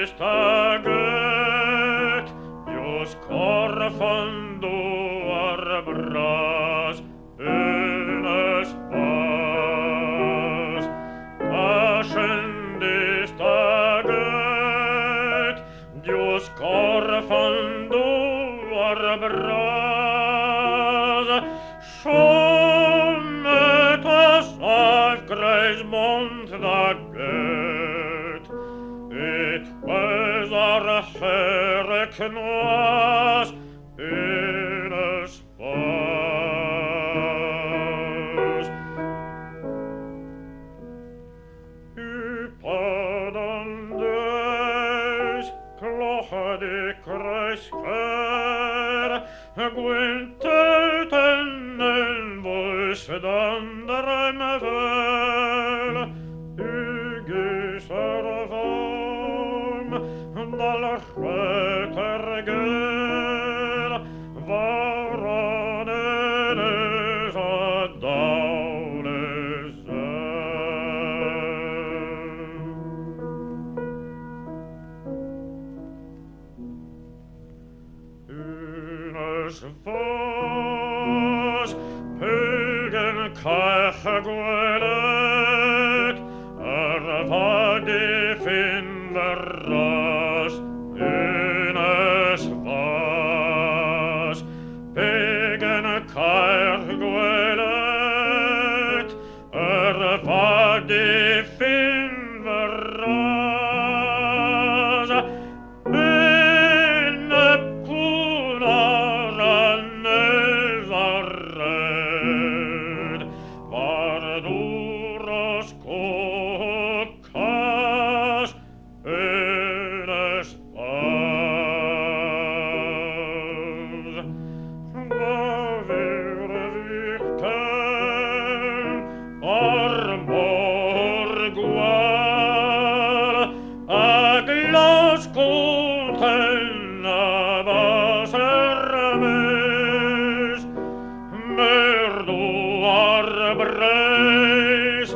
staget, ius cor fonduar bras, enes vas, ascendi staget, ius cor fonduar bras, sometas acres mont daget, et pesar herec noas enes vas. Upadandes clohade crescer, guinteten en vos dandrem vel, ugis ervam dal retergel, varanenes ad daules Unes vos pilgen caeguelet, vagi finveras. Unes vos pilgen caeguelet, vagi finveras. Varduros cocas enes vas. Gavir victem morgual, aglos conten abas hermes, merdu arbres,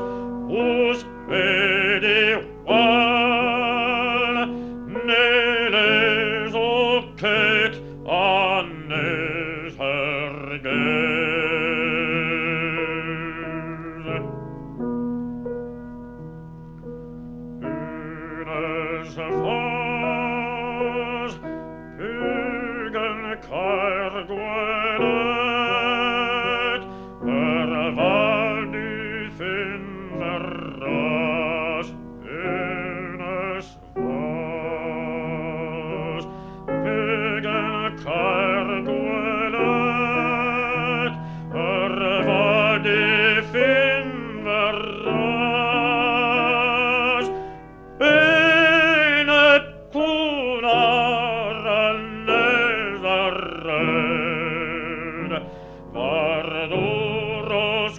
us mediual, neles ocet annes erges. Unes vos pilgen caerguelet, vagi finveras. Unes vos pilgen caerguelet, vagi finveras. Bene punar annes arred, varduros